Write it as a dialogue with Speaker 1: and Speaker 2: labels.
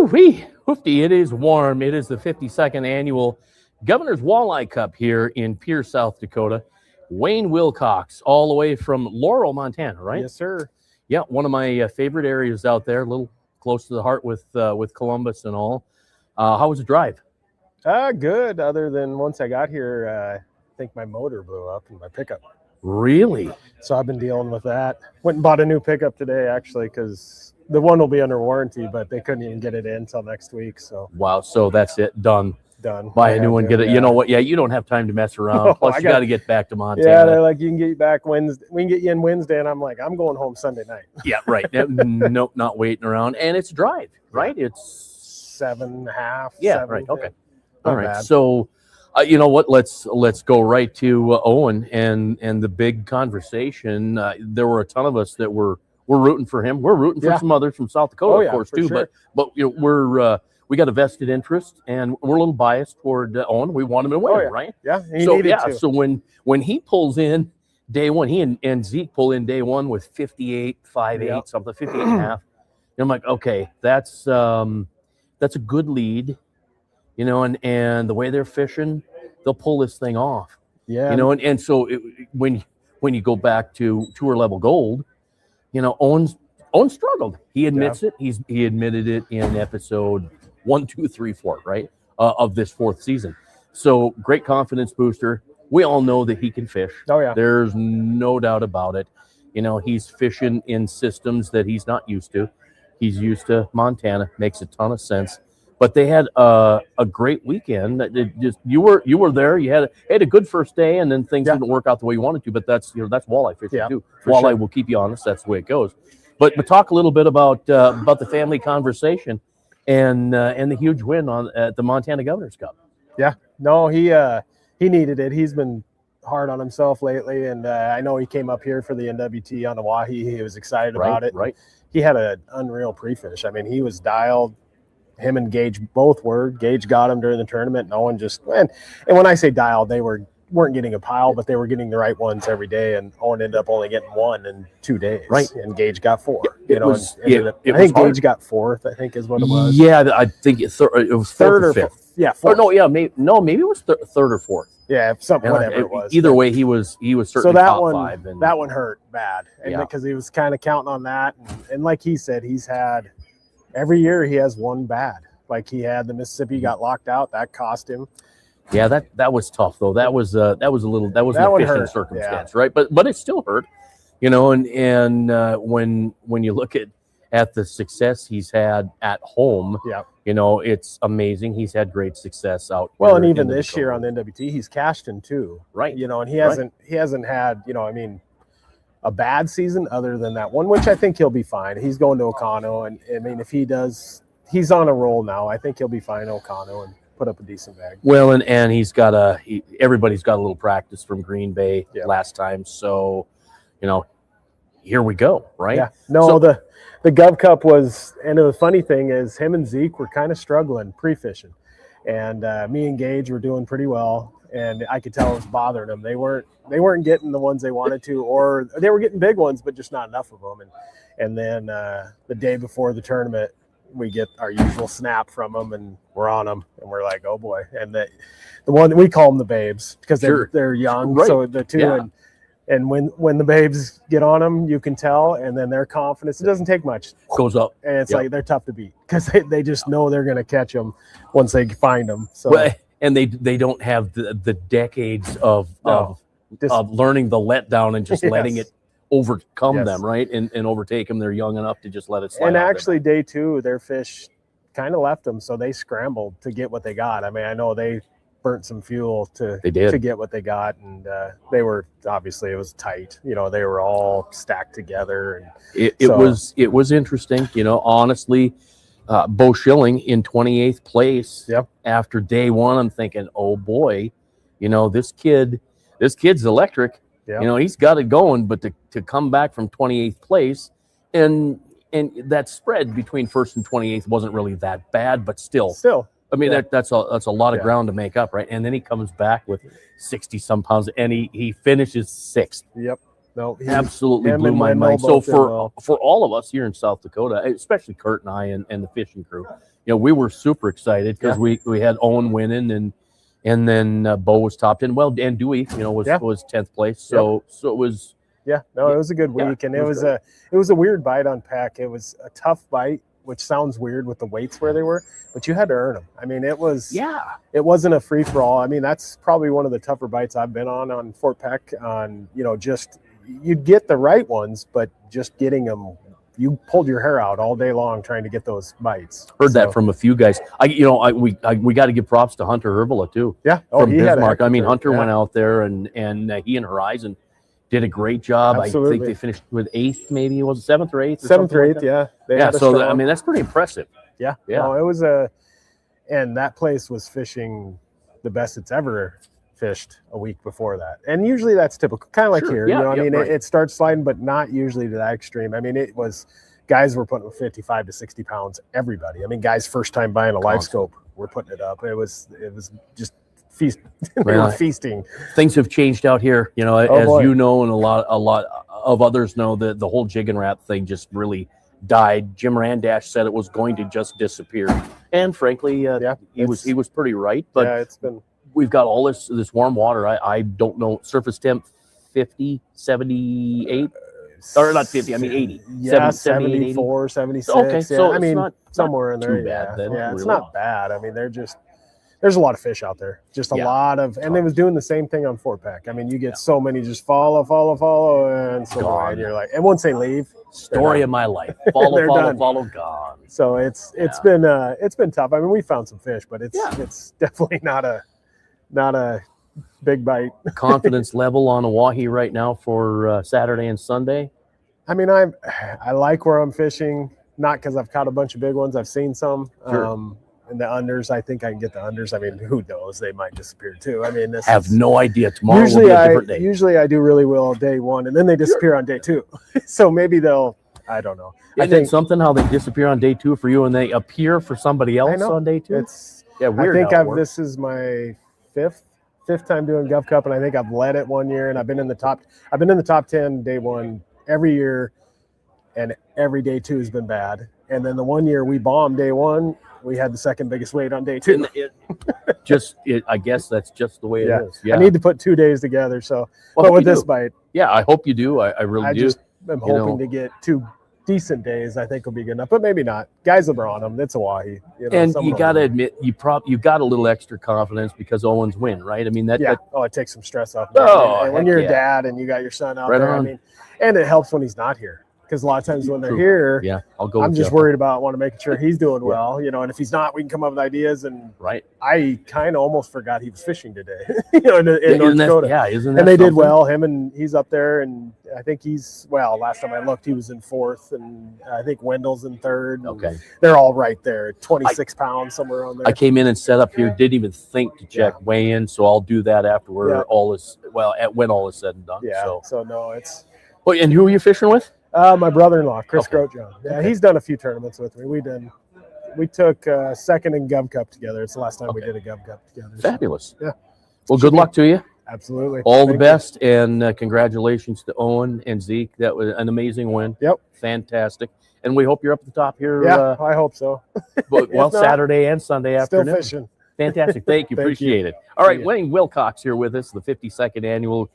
Speaker 1: Woo-wee, hoofty, it is warm. It is the 52nd annual Governor's Walleye Cup here in Pierce, South Dakota. Wayne Wilcox, all the way from Laurel, Montana, right?
Speaker 2: Yes, sir.
Speaker 1: Yeah, one of my favorite areas out there, a little close to the heart with Columbus and all. How was the drive?
Speaker 2: Good, other than once I got here, I think my motor blew up in my pickup.
Speaker 1: Really?
Speaker 2: So I've been dealing with that. Went and bought a new pickup today, actually, because the one will be under warranty, but they couldn't even get it in until next week. So
Speaker 1: wow, so that's it, done.
Speaker 2: Buy
Speaker 1: a new one, get it.
Speaker 2: Yeah.
Speaker 1: You know what? Yeah, you don't have time to mess around. Plus, you got to get back to Montana.
Speaker 2: Yeah, they're like, you can get back Wednesday. We can get you in Wednesday, and I'm like, I'm going home Sunday night.
Speaker 1: Yeah, right. Nope, not waiting around. And it's a drive, right? It's
Speaker 2: 7.5.
Speaker 1: Yeah,
Speaker 2: 7,
Speaker 1: right. Okay.
Speaker 2: Not
Speaker 1: All right.
Speaker 2: bad.
Speaker 1: So, you know what? Let's go right to Owen and the big conversation. There were a ton of us that were rooting for him. We're rooting for some others from South Dakota, of course, too.
Speaker 2: Sure.
Speaker 1: But you know, we got a vested interest, and we're a little biased toward Owen. We want him to win, right?
Speaker 2: Yeah. So
Speaker 1: when he pulls in day one, he and Zeke pull in day one with 58.58 something, 58 and a half. And I'm like, okay, that's a good lead, you know, and the way they're fishing, they'll pull this thing off.
Speaker 2: Yeah.
Speaker 1: You know, and so when you go back to tour level gold, you know, Owen struggled. He admits it. He admitted it in episode 1, 2, 3, 4, right, of this 4th season. So great confidence booster. We all know that he can fish.
Speaker 2: Oh yeah,
Speaker 1: there's no doubt about it. You know, he's fishing in systems that he's not used to. He's used to Montana. Makes a ton of sense. But they had a great weekend. You were there. You had a good first day, and then things didn't work out the way you wanted to. But that's walleye fishing too. Walleye will keep you honest. That's the way it goes. But talk a little bit about the family conversation and the huge win at the Montana Governor's Cup.
Speaker 2: Yeah, no, he needed it. He's been hard on himself lately, and I know he came up here for the NWT on Oahe. He was excited about it.
Speaker 1: Right.
Speaker 2: He had an unreal pre-fish. I mean, he was dialed. Him and Gage both were. Gage got him during the tournament. No one just went. And when I say dialed, they weren't getting a pile, but they were getting the right ones every day. And Owen ended up only getting one in 2 days.
Speaker 1: Right.
Speaker 2: And Gage got 4.
Speaker 1: I
Speaker 2: think Gage got 4th, I think is what it was.
Speaker 1: Yeah, I think it was
Speaker 2: third or
Speaker 1: 5th.
Speaker 2: Yeah, 4th.
Speaker 1: Or maybe it was 3rd or 4th.
Speaker 2: Yeah, whatever it was.
Speaker 1: Either way, he was certainly
Speaker 2: so that
Speaker 1: top
Speaker 2: one,
Speaker 1: 5.
Speaker 2: That one hurt bad, and because he was kind of counting on that, and like he said, he's had every year he has one bad. Like he had the Mississippi got locked out, that cost him.
Speaker 1: Yeah, that was tough though. That was an efficient circumstance, right? But it still hurt, you know. And when you look at the success he's had at home, you know, it's amazing. He's had great success out.
Speaker 2: Well, and even this year on the NWT, he's cashed in too,
Speaker 1: right?
Speaker 2: You know, and he hasn't had, you know, I mean, a bad season other than that one, which I think he'll be fine. He's going to Ocano, and I mean, if he does, he's on a roll now. I think he'll be fine, Ocano, and put up a decent bag.
Speaker 1: Well, and everybody's got a little practice from Green Bay last time, so you know, here we go, right?
Speaker 2: Yeah. No, the Gov Cup was, and the funny thing is, him and Zeke were kind of struggling pre-fishing, and me and Gage were doing pretty well, and I could tell it was bothering them. They weren't getting the ones they wanted to, or they were getting big ones, but just not enough of them. And then the day before the tournament, we get our usual snap from them, and we're on them, and we're like, oh boy. And the one, we call them the babes because they're young, right. So the two, and when the babes get on them, you can tell, and then their confidence, it doesn't take much,
Speaker 1: goes up,
Speaker 2: and it's like they're tough to beat because they just know they're going to catch them once they find them. So
Speaker 1: and they don't have the decades of learning the letdown and just letting it overcome them, right? And overtake them. They're young enough to just let it slide.
Speaker 2: And actually, day 2, their fish kind of left them, so they scrambled to get what they got. I mean, I know they burnt some fuel to get what they got, and they were, obviously it was tight. You know, they were all stacked together, and
Speaker 1: it was interesting. You know, honestly, Bo Schilling in 28th place after day 1. I'm thinking, oh boy, you know, this kid's electric. You know, he's got it going, but to come back from 28th place, and that spread between 1st and 28th wasn't really that bad, but still, I mean, that's a lot of ground to make up, right? And then he comes back with 60 some pounds, and he finishes 6th.
Speaker 2: Yep. No,
Speaker 1: absolutely
Speaker 2: him
Speaker 1: blew
Speaker 2: and
Speaker 1: my
Speaker 2: Wendell
Speaker 1: mind. So
Speaker 2: both did well.
Speaker 1: for all of us here in South Dakota, especially Kurt and I and the fishing crew, we were super excited because we had Owen winning and then Bo was top 10. Well, Dan Dewey, was 10th place. So so it was.
Speaker 2: Yeah, no, it was a good week, and it was a weird bite on pack. It was a tough bite, which sounds weird with the weights where they were, but you had to earn them. I mean, it wasn't a free for all. I mean, that's probably one of the tougher bites I've been on Fort Peck. On just you'd get the right ones, but just getting them, you pulled your hair out all day long trying to get those bites.
Speaker 1: Heard that from a few guys. We got to give props to Hunter Herbola too.
Speaker 2: Yeah,
Speaker 1: from Bismarck. I mean, Hunter went out there and he and Horizon did a great job.
Speaker 2: Absolutely.
Speaker 1: I think they finished with 8th, maybe. Was it 7th or 8th?
Speaker 2: Seventh or 8th, yeah.
Speaker 1: Yeah, so I mean, that's pretty impressive.
Speaker 2: Yeah.
Speaker 1: Yeah.
Speaker 2: No, it was and that place was fishing the best it's ever fished a week before that. And usually that's typical, kind of like here.
Speaker 1: Yeah,
Speaker 2: I mean, it starts sliding, but not usually to that extreme. I mean, it was guys were putting 55 to 60 pounds, everybody. I mean, guys first time buying a live scope were putting it up. It was just feast. They were feasting.
Speaker 1: Things have changed out here, as
Speaker 2: boy.
Speaker 1: you know, and a lot of others know that the whole jig and wrap thing just really died. Jim Randash said it was going to just disappear, and frankly, he was pretty right. But we've got all this warm water. I don't know, surface temp 50, 78, or not 50. I mean 80.
Speaker 2: Yeah,
Speaker 1: 74,
Speaker 2: 76.
Speaker 1: Okay, so
Speaker 2: I mean,
Speaker 1: not
Speaker 2: somewhere in there.
Speaker 1: Too bad, then,
Speaker 2: it's
Speaker 1: really.
Speaker 2: not bad. I mean, there's a lot of fish out there. Just a lot of, and they was doing the same thing on Fort Peck. I mean, you get so many just follow, and so and you're like, and once they leave,
Speaker 1: story of my life. Follow, gone.
Speaker 2: So it's been tough. I mean, we found some fish, but it's definitely not a big bite.
Speaker 1: Confidence level on Oahe right now for Saturday and Sunday?
Speaker 2: I mean, I like where I'm fishing, not because I've caught a bunch of big ones. I've seen some.
Speaker 1: Sure.
Speaker 2: And the unders, I think I can get the unders. I mean, who knows? They might disappear too. I mean,
Speaker 1: no idea. Tomorrow will be a different day.
Speaker 2: Usually I do really well day one, and then they disappear on day two. So maybe I don't know.
Speaker 1: I think something how they disappear on day two for you and they appear for somebody else on day two.
Speaker 2: Weird. I think this is my fifth time doing Gov Cup, and I think I've led it one year, and I've been in the top 10 day one every year, and every day two has been bad. And then the one year we bombed day one, we had the second biggest weight on day two.
Speaker 1: I guess that's just the way it is. Yeah.
Speaker 2: I need to put 2 days together. So, but with this bite,
Speaker 1: I hope you do. I really do.
Speaker 2: I'm hoping to get 2 decent days. I think will be good enough, but maybe not. Guys will on them. It's Oahe.
Speaker 1: And you got to admit, you got a little extra confidence because Owens win, right? I mean that.
Speaker 2: It takes some stress off. And when you're a dad and you got your son out there, I mean, and it helps when he's not here. Because a lot of times when they're here, I'm just worried about making sure he's doing well, and if he's not, we can come up with ideas. And I kind of almost forgot he was fishing today, in North Dakota. And they did well. He's up there, and I think last time I looked, he was in 4th, and I think Wendell's in 3rd.
Speaker 1: Okay,
Speaker 2: they're all right there, 26 pounds somewhere on there.
Speaker 1: I came in and set up here, didn't even think to check weigh in, so I'll do that after when all is said and done.
Speaker 2: So no, it's.
Speaker 1: Well, and who are you fishing with?
Speaker 2: My brother-in-law, Chris Grotejohn. Yeah, he's done a few tournaments with me. We took second in Gov Cup together. It's the last time we did a Gov Cup together.
Speaker 1: Fabulous.
Speaker 2: So,
Speaker 1: Well, good luck to you.
Speaker 2: Absolutely.
Speaker 1: All the best, and congratulations to Owen and Zeke. That was an amazing win.
Speaker 2: Yep.
Speaker 1: Fantastic. And we hope you're up at the top here.
Speaker 2: Yeah, I hope so.
Speaker 1: Saturday and Sunday afternoon.
Speaker 2: Still fishing.
Speaker 1: Fantastic. Thank you. Appreciate it. All right, Wayne Wilcox here with us, the 52nd annual